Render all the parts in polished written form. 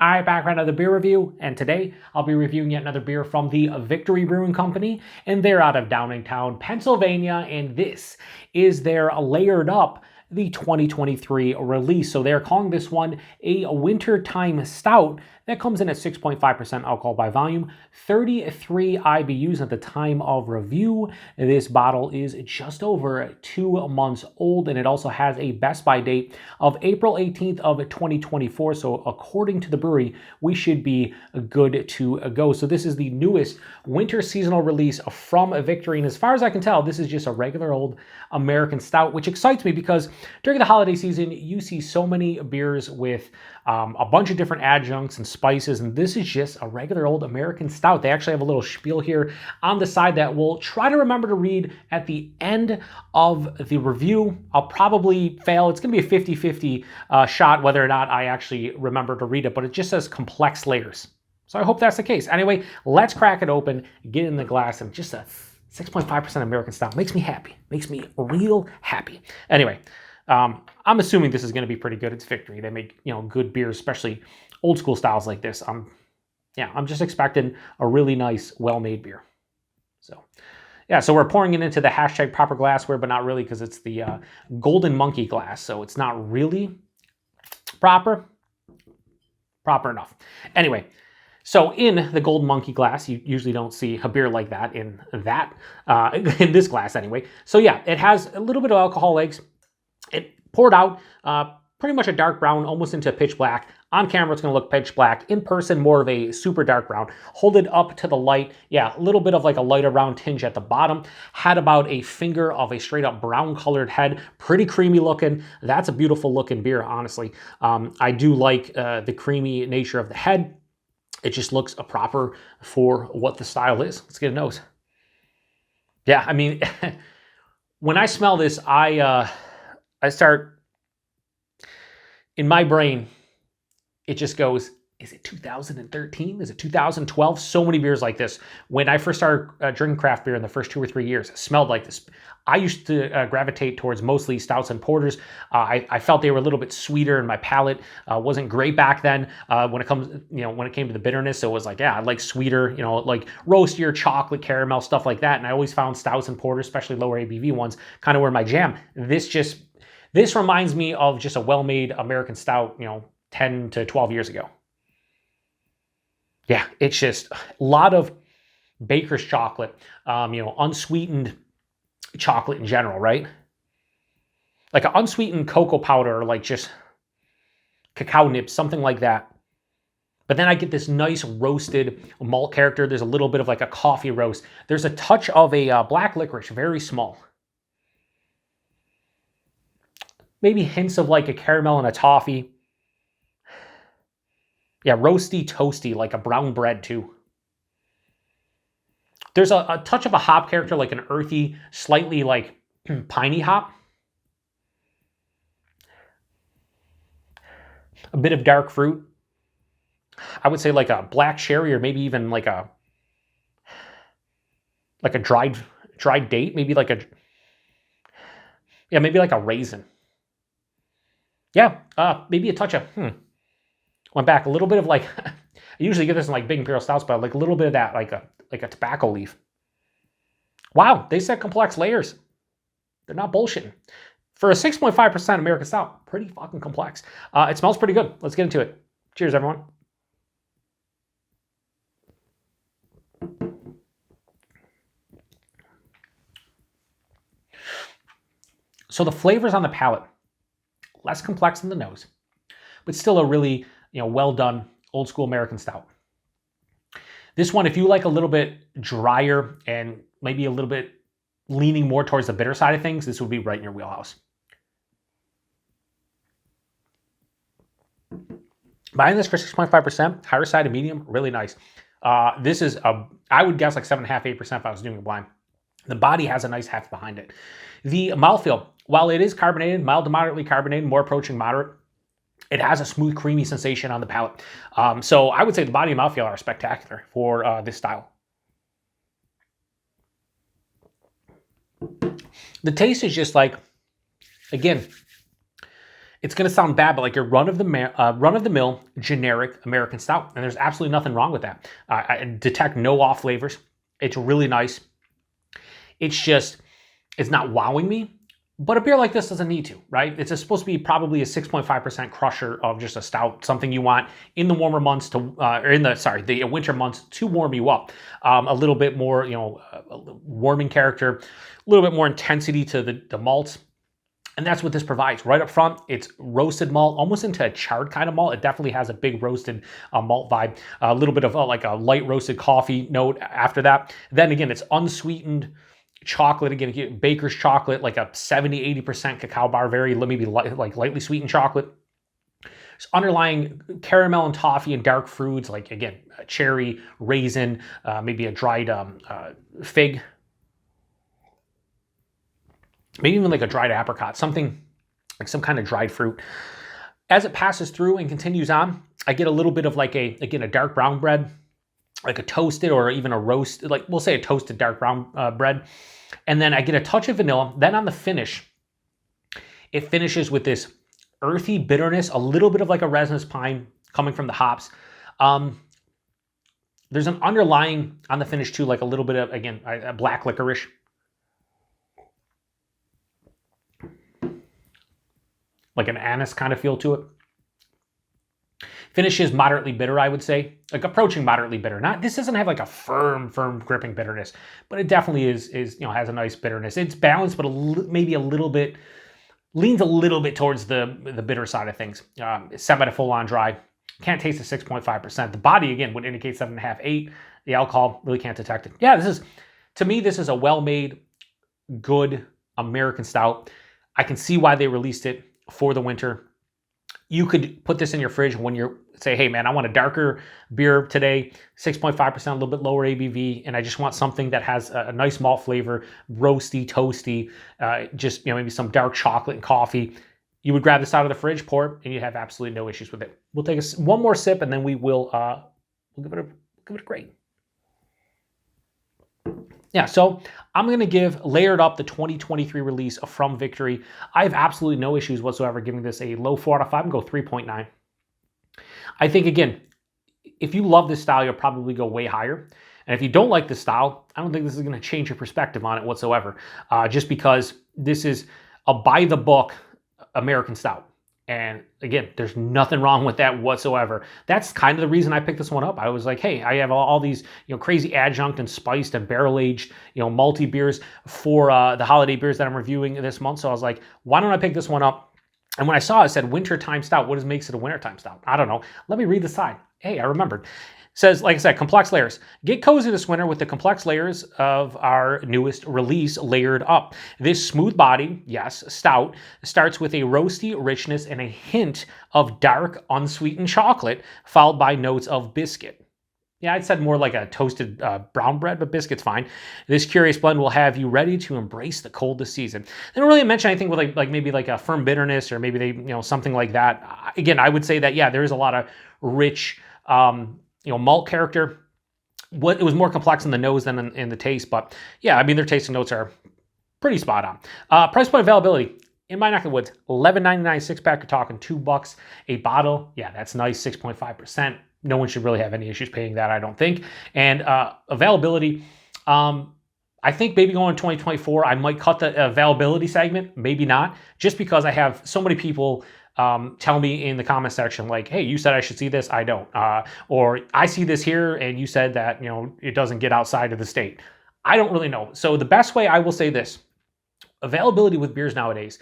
Alright, back for another beer review, and today I'll be reviewing yet another beer from the Victory Brewing Company, and they're out of Downingtown, Pennsylvania, and this is their Layered Up, the 2023 release. So they're calling this one a Wintertime Stout that comes in at 6.5% alcohol by volume, 33 IBUs at the time of review. This bottle is just over 2 months old, and it also has a best by date of April 18th of 2024. So according to the brewery, we should be good to go. So this is the newest winter seasonal release from Victory, and as far as I can tell, this is just a regular old American Stout, which excites me because during the holiday season, you see so many beers with a bunch of different adjuncts and spices, and this is just a regular old American Stout. They actually have a little spiel here on the side that we'll try to remember to read at the end of the review. I'll probably fail. It's going to be a 50-50 shot whether or not I actually remember to read it, but it just says complex layers. So I hope that's the case. Anyway, let's crack it open, get in the glass, and just a 6.5% American Stout makes me happy. Makes me real happy. Anyway, I'm assuming this is going to be pretty good. It's Victory. They make, good beers, especially old school styles like this. I'm just expecting a really nice, well-made beer. So, yeah, so we're pouring it into the hashtag proper glassware, but not really because it's the golden monkey glass. So it's not really proper enough. Anyway, so in the golden monkey glass, you usually don't see a beer like that in this glass anyway. So yeah, it has a little bit of alcohol legs. It poured out pretty much a dark brown, almost into pitch black. On camera, it's going to look pitch black. In person, more of a super dark brown. Hold it up to the light. Yeah, a little bit of like a lighter brown tinge at the bottom. Had about a finger of a straight up brown colored head. Pretty creamy looking. That's a beautiful looking beer, honestly. I do like the creamy nature of the head. It just looks proper for what the style is. Let's get a nose. Yeah, I mean, when I smell this, I start, in my brain, it just goes, is it 2013? Is it 2012? So many beers like this. When I first started drinking craft beer in the first 2 or 3 years, it smelled like this. I used to gravitate towards mostly stouts and porters. I felt they were a little bit sweeter, and my palate wasn't great back then. When it came to the bitterness, it was like, yeah, I like sweeter, like roastier, chocolate, caramel, stuff like that. And I always found stouts and porters, especially lower ABV ones, kind of were my jam. This reminds me of just a well-made American Stout, 10 to 12 years ago. Yeah, it's just a lot of baker's chocolate, unsweetened chocolate in general, right? Like an unsweetened cocoa powder, or like just cacao nibs, something like that. But then I get this nice roasted malt character. There's a little bit of like a coffee roast. There's a touch of a black licorice, very small. Maybe hints of like a caramel and a toffee. Yeah, roasty, toasty, like a brown bread too. There's a touch of a hop character, like an earthy, slightly like piney hop. A bit of dark fruit. I would say like a black cherry, or maybe even like a dried date, maybe like a raisin. Yeah, maybe a touch of went back a little bit of like, I usually get this in like big imperial stouts, but like a little bit of that, like a tobacco leaf. Wow, they said complex layers. They're not bullshitting. For a 6.5% American Stout, pretty fucking complex. It smells pretty good. Let's get into it. Cheers, everyone. So the flavors on the palate, less complex than the nose, but still a really, well done old school American Stout. This one, if you like a little bit drier and maybe a little bit leaning more towards the bitter side of things, this would be right in your wheelhouse. Buying this for 6.5%, higher side of medium, really nice. This is, I would guess like 7.5%, 8% if I was doing it blind. The body has a nice heft behind it. The mouthfeel, while it is carbonated, mild to moderately carbonated, more approaching moderate, it has a smooth, creamy sensation on the palate. So I would say the body and mouthfeel are spectacular for this style. The taste is just like, again, It's going to sound bad, but like your run-of-the-mill generic American Stout. And there's absolutely nothing wrong with that. I detect no off flavors. It's really nice. It's not wowing me. But a beer like this doesn't need to, right? It's supposed to be probably a 6.5% crusher of just a stout, something you want in the warmer months to, the winter months to warm you up. A little bit more, warming character, a little bit more intensity to the malts. And that's what this provides. Right up front, it's roasted malt, almost into a charred kind of malt. It definitely has a big roasted malt vibe. A little bit of like a light roasted coffee note after that. Then again, it's unsweetened chocolate. Again, you get baker's chocolate, like a 70-80% cacao bar, very maybe like lightly sweetened chocolate. There's underlying caramel and toffee and dark fruits, like again, cherry, raisin, maybe a dried fig. Maybe even like a dried apricot, something like some kind of dried fruit. As it passes through and continues on, I get a little bit of like a dark brown bread, like a toasted or even a roast, like we'll say a toasted dark brown bread. And then I get a touch of vanilla. Then on the finish, it finishes with this earthy bitterness, a little bit of like a resinous pine coming from the hops. There's an underlying on the finish too, like a little bit of, again, a black licorice. Like an anise kind of feel to it. Finishes moderately bitter, I would say, like approaching moderately bitter. This doesn't have like a firm gripping bitterness, but it definitely is has a nice bitterness. It's balanced, but maybe a little bit leans a little bit towards the bitter side of things. Semi to full on dry. Can't taste the 6.5%. The body again would indicate 7.5, 8. The alcohol really can't detect it. Yeah, to me this is a well-made, good American Stout. I can see why they released it for the winter. You could put this in your fridge when you're say, hey man, I want a darker beer today, 6.5%, a little bit lower ABV, and I just want something that has a nice malt flavor, roasty, toasty, just maybe some dark chocolate and coffee. You would grab this out of the fridge, pour it, and you have absolutely no issues with it. We'll take one more sip, and then we'll give it a grade. Yeah, so I'm going to give Layered Up, the 2023 release from Victory. I have absolutely no issues whatsoever giving this a low 4 out of 5 and go 3.9. I think, again, if you love this style, you'll probably go way higher. And if you don't like this style, I don't think this is going to change your perspective on it whatsoever. Just because this is a by-the-book American Stout. And again, there's nothing wrong with that whatsoever. That's kind of the reason I picked this one up. I was like, hey, I have all these crazy adjunct and spiced and barrel-aged malty beers for the holiday beers that I'm reviewing this month. So I was like, why don't I pick this one up? And when I saw it, said Wintertime Stout. What makes it a Wintertime Stout? I don't know. Let me read the side. Hey, I remembered. Says, like I said, complex layers. Get cozy this winter with the complex layers of our newest release, Layered Up. This smooth-bodied, yes, stout, starts with a roasty richness and a hint of dark, unsweetened chocolate, followed by notes of biscuit. Yeah, I'd said more like a toasted brown bread, but biscuit's fine. This curious blend will have you ready to embrace the cold this season. They don't really mention anything with like maybe like a firm bitterness or maybe they something like that. Again, I would say that yeah, there is a lot of rich malt character. It was more complex in the nose than in the taste, but yeah, I mean their tasting notes are pretty spot on. Price point availability. In my neck of the woods, $11.99 six-pack, you're talking $2 a bottle. Yeah, that's nice, 6.5%. No one should really have any issues paying that, I don't think. And availability, I think maybe going in 2024, I might cut the availability segment, maybe not, just because I have so many people tell me in the comment section, like, hey, you said I should see this, I don't. Or I see this here, and you said that, it doesn't get outside of the state. I don't really know. So the best way, I will say this, availability with beers nowadays,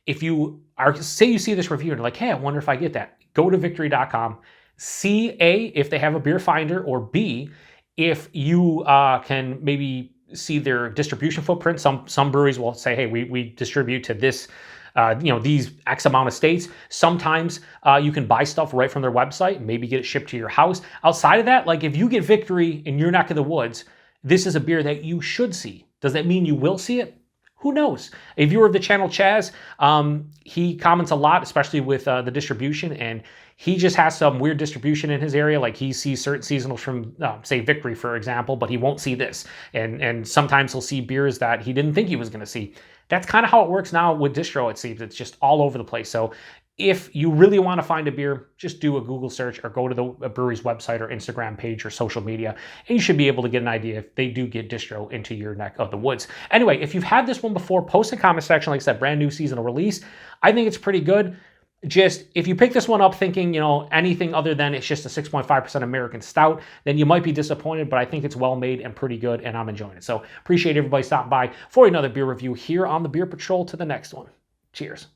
if you say you see this review and you're like, hey, I wonder if I get that, go to victory.com, see A, if they have a beer finder, or B, if you can maybe see their distribution footprint. Some breweries will say, hey, we distribute to this, these X amount of states. Sometimes you can buy stuff right from their website and maybe get it shipped to your house. Outside of that, like if you get Victory in your neck of the woods, this is a beer that you should see. Does that mean you will see it? Who knows? A viewer of the channel, Chaz, he comments a lot, especially with the distribution, and he just has some weird distribution in his area. Like he sees certain seasonals from, say, Victory, for example, but he won't see this. And sometimes he'll see beers that he didn't think he was going to see. That's kind of how it works now with distro, it seems. It's just all over the place. So if you really want to find a beer, just do a Google search or go to the brewery's website or Instagram page or social media, and you should be able to get an idea if they do get distro into your neck of the woods. Anyway, if you've had this one before, post in the comment section. Like I said, brand new seasonal release. I think it's pretty good. Just, if you pick this one up thinking, anything other than it's just a 6.5% American Stout, then you might be disappointed, but I think it's well made and pretty good, and I'm enjoying it. So appreciate everybody stopping by for another beer review here on the Beer Patrol. To the next one. Cheers.